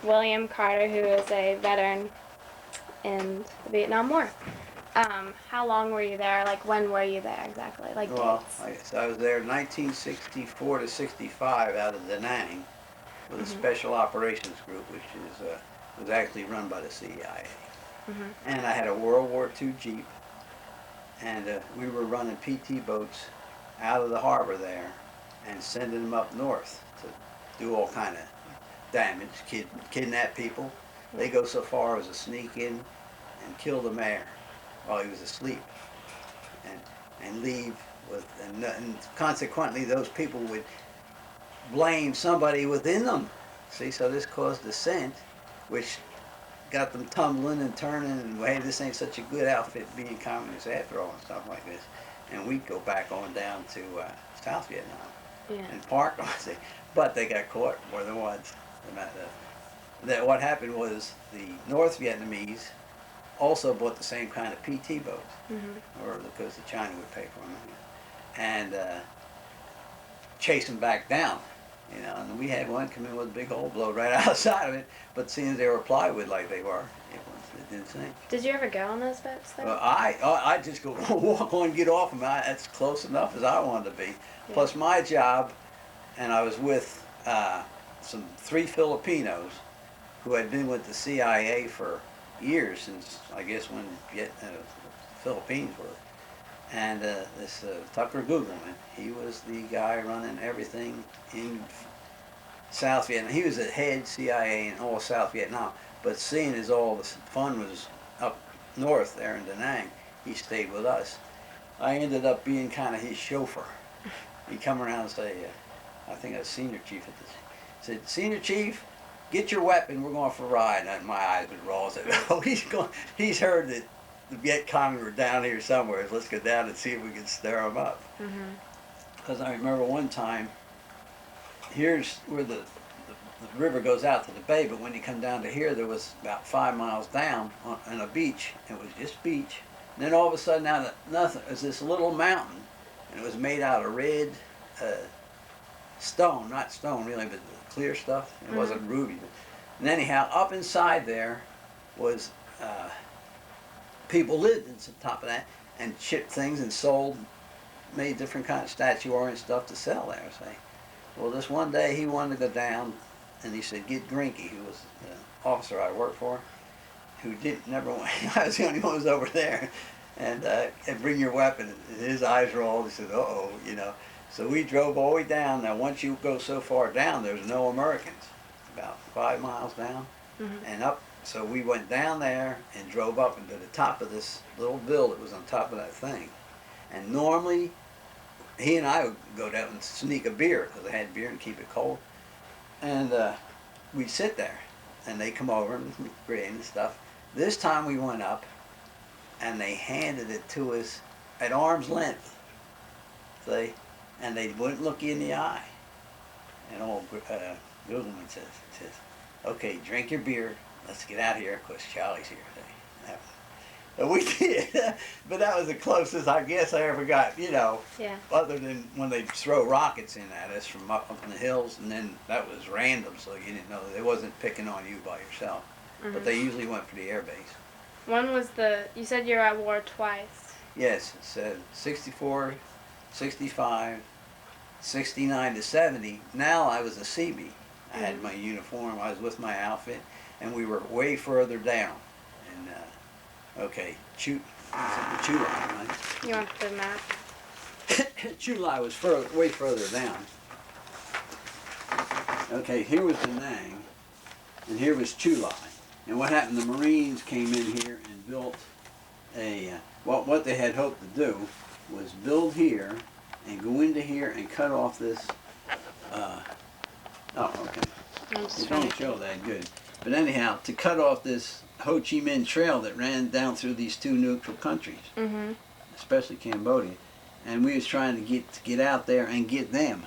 William Carter, who is a veteran in the Vietnam War. How long were you there? Like, when were you there exactly? Like, Well, dates? I was there 1964 to 65 out of Da Nang with a special operations group, which was actually run by the CIA. Hmm. And I had a World War II Jeep, and we were running PT boats out of the harbor there and sending them up north to do all kind of damage, kidnap people. They go so far as to sneak in and kill the mayor while he was asleep, and leave with, and consequently those people would blame somebody within them. See, so this caused dissent, which got them tumbling and turning, and hey, this ain't such a good outfit being communist after all, and stuff like this. And we'd go back on down to South Vietnam Yeah. and park on it. But they got caught more than once. That what happened was the North Vietnamese also bought the same kind of PT boats, Hmm. or because the China would pay for them, and chase them back down. And we had one come in with a big hole blow right outside of it, but seeing as they were plywood like they were, it didn't sink. Did you ever go on those boats though? Well, I just go walk on and get off them. That's close enough as I wanted to be. Yeah. Plus my job, and I was with three Filipinos who had been with the CIA for years, since I guess when Philippines were. And this Tucker Gugelman, he was the guy running everything in South Vietnam. He was the head CIA in all South Vietnam. But seeing as all the fun was up north there in Da Nang, he stayed with us. I ended up being kind of his chauffeur. He'd come around and say, I think I was senior chief at this, said, "Senior chief, get your weapon, we're going for a ride." And my eyes would roll. I said, "Oh, he's heard that the Viet Cong were down here somewhere. Let's go down and see if we can stir them up." Because I remember one time, here's where the river goes out to the bay, but when you come down to here, there was about 5 miles down on a beach. It was just beach. And then all of a sudden, out of nothing, it was this little mountain, and it was made out of red stone, not stone really, but clear stuff. It wasn't ruby. And anyhow, up inside there was people lived in the top of that and shipped things and sold, made different kind of statuary stuff to sell there. Say, well, this one day he wanted to go down, and he said, "Get Grinky," who was the officer I worked for, who didn't never went. I was the only one who was over there, and bring your weapon. And his eyes rolled. He said, "Uh oh." So we drove all the way down. Now, once you go so far down, there's no Americans. About 5 miles down and up. So we went down there and drove up into the top of this little bill that was on top of that thing. And normally, he and I would go down and sneak a beer because I had beer and keep it cold. And we'd sit there, and they come over and grin and stuff. This time we went up, and they handed it to us at arm's length. See? And they wouldn't look you in the eye. And old Googleman says, "Okay, drink your beer. Let's get out of here because Charlie's here." And we did, but that was the closest I guess I ever got, Yeah. other than when they throw rockets in at us from up in the hills, and then that was random, so you didn't know. They wasn't picking on you by yourself, but they usually went for the air base. When was you said you were at war twice. Yes, it said 64, 65, 69 to 70. Now I was a CB. I had my uniform. I was with my outfit, and we were way further down. And okay, Chu Lai, right? You want the map? Chu Lai was way further down. Okay, here was Da Nang, and here was Chu Lai. And what happened? The Marines came in here and built what they had hoped to do was build here and go into here and cut off this. Okay. It don't show that good. But anyhow, to cut off this Ho Chi Minh Trail that ran down through these two neutral countries, especially Cambodia, and we was trying to get out there and get them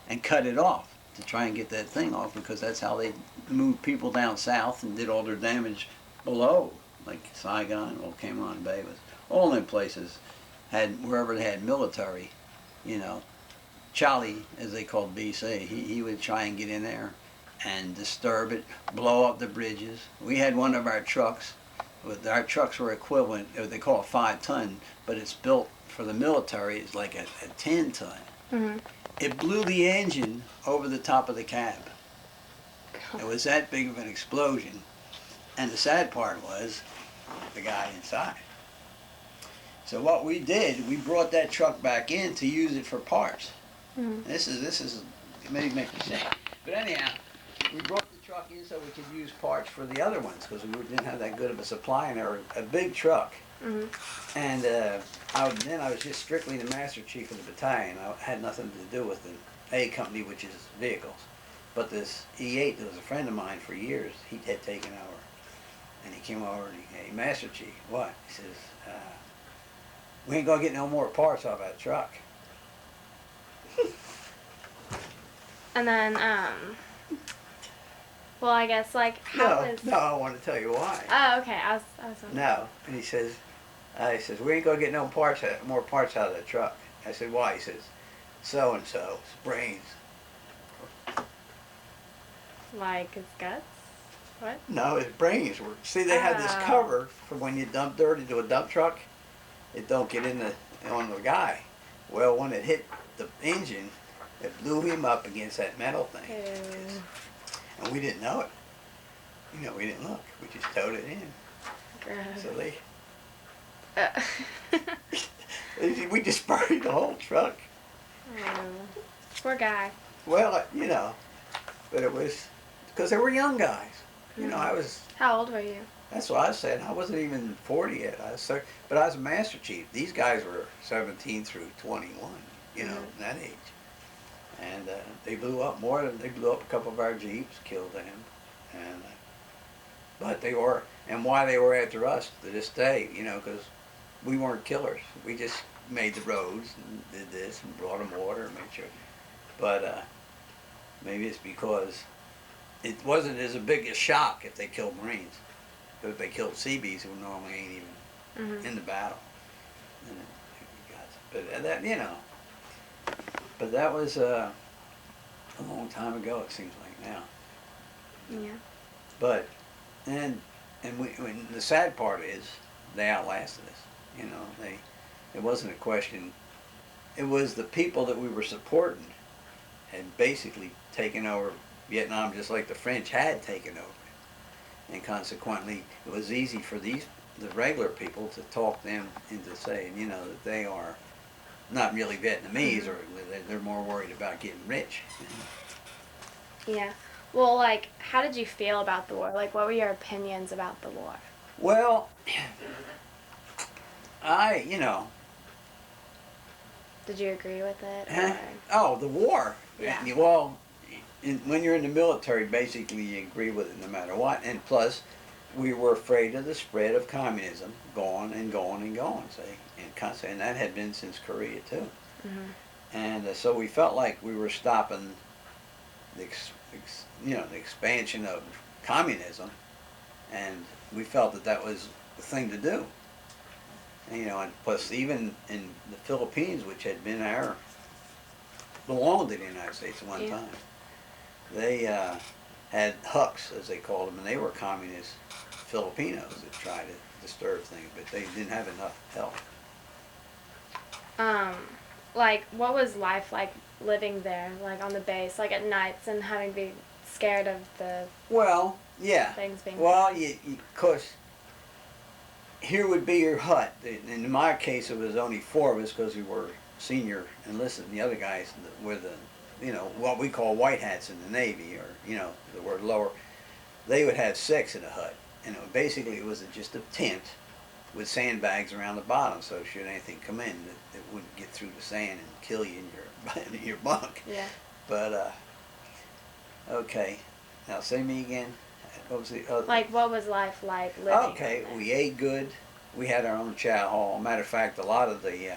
and cut it off to try and get that thing off, because that's how they moved people down south and did all their damage below, like Saigon or Cam Ranh Bay. Was all them places had wherever they had military, Charlie, as they called BC, he would try and get in there and disturb it, blow up the bridges. We had one of our trucks. Our trucks were equivalent. They call it 5-ton, but it's built for the military. It's like a 10-ton. Mhm. It blew the engine over the top of the cab. It was that big of an explosion. And the sad part was the guy inside. So what we did, we brought that truck back in to use it for parts. Mhm. This is it may make me sick. But anyhow, we brought the truck in so we could use parts for the other ones because we didn't have that good of a supply, and they were a big truck. Mhm. And then I was just strictly the master chief of the battalion. I had nothing to do with the A company, which is vehicles. But this E8 that was a friend of mine for years, he had taken over. And he came over and hey, Master Chief, what? He says, we ain't gonna get no more parts off that truck. And then, well, I guess, like, how was... No, I want to tell you why. Oh, okay, I was wondering. No, and he says, we ain't gonna get no parts, more parts out of that truck. I said, why? He says, so and so, brains. Like his guts? What? No, his brains were. See, they had this cover for when you dump dirt into a dump truck. It don't get on the guy. Well, when it hit the engine, it blew him up against that metal thing. Ew. And we didn't know it. We didn't look. We just towed it in. Gross. So we just buried the whole truck. Oh, poor guy. Well, but it was because they were young guys. I was. How old were you? That's what I said. I wasn't even 40 yet. But I was a master chief. These guys were 17 through 21. That age. And they blew up They blew up a couple of our jeeps, killed them, and but they were, and why they were after us to this day, because we weren't killers. We just made the roads and did this and brought them water and made sure. But maybe it's because it wasn't as big a shock if they killed Marines. But if they killed Seabees, who normally ain't even in the battle. But but that was a long time ago. It seems like now. Yeah. But and the sad part is they outlasted us. It wasn't a question. It was the people that we were supporting had basically taken over Vietnam just like the French had taken over. And consequently, it was easy for the regular people to talk them into saying, that they are not really Vietnamese, or they're more worried about getting rich. Yeah. Well, like, how did you feel about the war? Like, what were your opinions about the war? Well, Did you agree with it? Oh, the war. Yeah. Well, when you're in the military, basically you agree with it no matter what. And plus, we were afraid of the spread of communism going and going and going. And that had been since Korea too. Mm-hmm. And so we felt like we were stopping the expansion of communism, and we felt that was the thing to do. And plus even in the Philippines, which had been belonged to the United States at one time, they had Hucks, as they called them, and they were communist Filipinos that tried to disturb things, but they didn't have enough help. Like, what was life like living there, like on the base, like at nights, and having to be scared of the things being... Well, of course, here would be your hut. In my case, it was only 4 of us because we were senior enlisted, and the other guys were what we call white hats in the Navy, or, the word lower. They would have 6 in a hut. And basically it was just a tent with sandbags around the bottom, so should anything come in, it wouldn't get through the sand and kill you in your bunk. Yeah. But, okay. Now say me again. What was the other? Like, what was life like living Okay, there? we ate good. We had our own chow hall. Matter of fact, a lot of the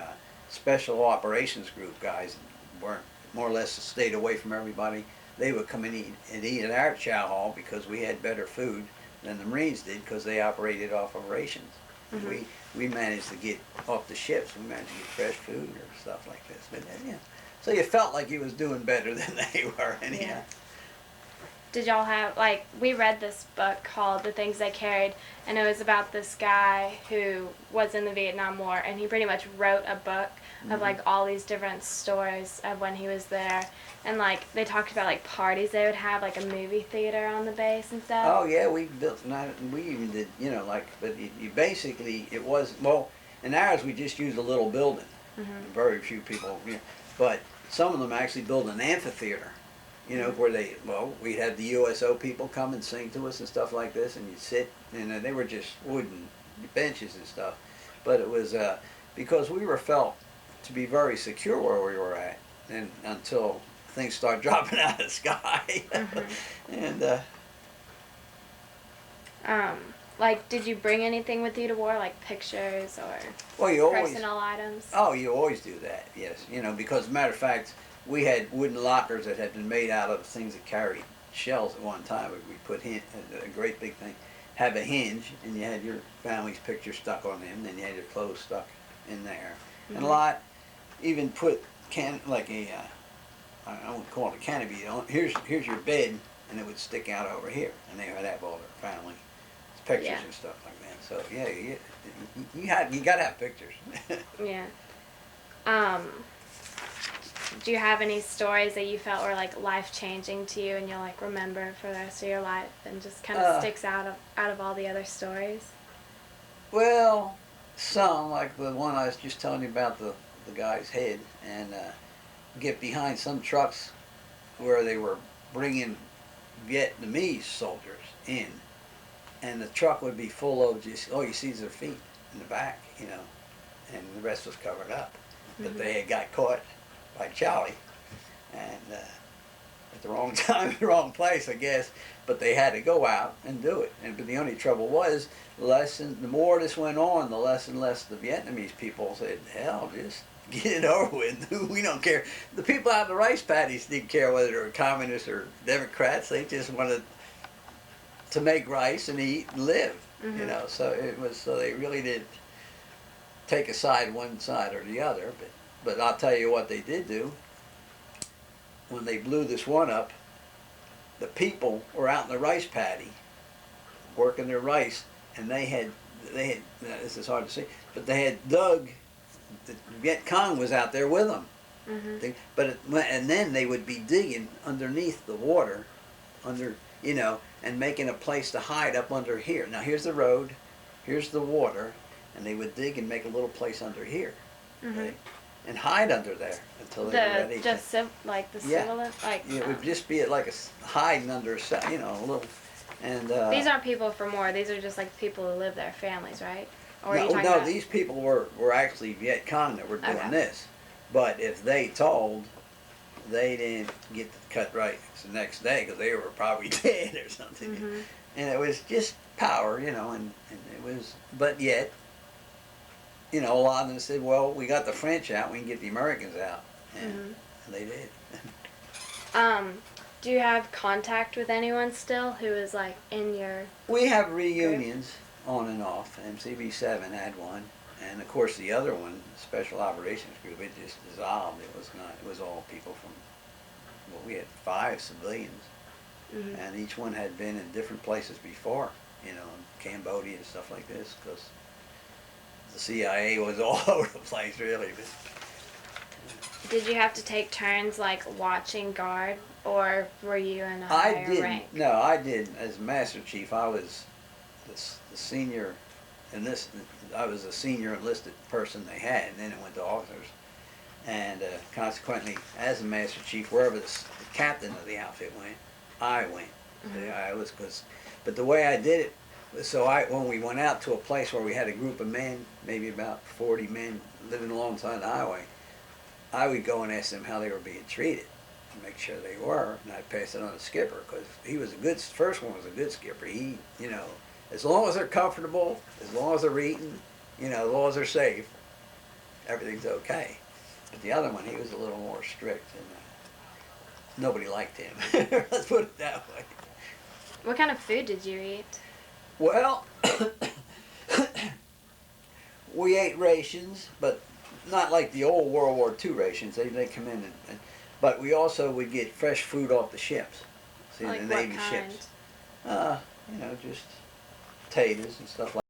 special operations group guys weren't, more or less, stayed away from everybody. They would come and eat at our chow hall because we had better food than the Marines did, because they operated off of rations. Mm-hmm. We managed to get off the ships. We managed to get fresh food or stuff like this. But so you felt like you was doing better than they were anyhow. did y'all have, like, we read this book called The Things They Carried, and it was about this guy who was in the Vietnam War, and he pretty much wrote a book of, like, all these different stories of when he was there. And, like, they talked about, like, parties they would have, like a movie theater on the base and stuff. Oh, yeah, we built, we even did, you know, like, but you basically, it was, well, in ours, we just used a little building. Very few people, you know, but some of them actually built an amphitheater, you know, where they, well, we'd have the USO people come and sing to us and stuff like this, and you'd sit, and they were just wooden benches and stuff. But it was because we were felt to be very secure where we were at, and until things start dropping out of the sky. And like, did you bring anything with you to war, like pictures or well, you always, personal items? Oh, you always do that, yes. You know, because matter of fact, we had wooden lockers that had been made out of things that carried shells at one time. We put a great big thing, have a hinge, and you had your family's picture stuck on them, and then you had your clothes stuck in there. And a lot, even put like a, I wouldn't call it a canopy. Here's your bed, and it would stick out over here, and they would have all their family pictures and stuff like that. So yeah, you gotta have pictures. Yeah. Do you have any stories that you felt were like life changing to you, and you'll like remember for the rest of your life, and just kind of sticks out of all the other stories? Well, some, like the one I was just telling you about, the guy's head, and get behind some trucks where they were bringing Vietnamese soldiers in, and the truck would be full of just, all you see is their feet in the back, you know, and the rest was covered up. But they had got caught by Charlie, and at the wrong time, the wrong place, I guess. But they had to go out and do it. But the only trouble was, the more this went on, the less and less the Vietnamese people said, hell, just get it over with. We don't care. The people out in the rice paddies didn't care whether they were communists or Democrats. They just wanted to make rice and eat and live, you know. So it was. So they really did take a side, one side or the other. But I'll tell you what they did do. When they blew this one up, the people were out in the rice paddy working their rice, and they had this is hard to see, but they had dug. The Viet Cong was out there with them. And then they would be digging underneath the water, you know, and making a place to hide up under here. Now here's the road, here's the water, and they would dig and make a little place under here, okay? And hide under there until they were ready. Like the civil, like it would just be like a hiding under, you know, a little. And these aren't people from war. These are just like people who live there, families, right? Or no, these people were actually Viet Cong that were doing this. But if they told, they didn't get the cut right the next day because they were probably dead or something. And it was just power, you know, and it was, but yet, you know, a lot of them said, well, we got the French out, we can get the Americans out. And they did. Do you have contact with anyone still who is like in your We have reunions on and off. MCB7 had one. And of course the other one, Special Operations Group, it just dissolved. It was all people from, well, we had 5 civilians. And each one had been in different places before, you know, Cambodia and stuff like this, because the CIA was all over the place, really. Did you have to take turns, like, watching guard, or were you in a higher rank? No, I didn't. As Master Chief, I was the senior, I was a senior enlisted person they had, and then it went to officers. And consequently, as a Master Chief, wherever the captain of the outfit went, I went. But the way I did it, so when we went out to a place where we had a group of men, maybe about 40 men living alongside the highway, I would go and ask them how they were being treated and make sure they were, and I'd pass it on to the skipper, because he was first one was a good skipper. He, you know, as long as they're comfortable, as long as they're eating, you know, as long as they're safe, everything's okay. But the other one, he was a little more strict, and nobody liked him. Let's put it that way. What kind of food did you eat? Well, we ate rations, but not like the old World War II rations. They come in, but we also would get fresh food off the ships. See, Like the what Navy kind? ships. You know, just potatoes and stuff like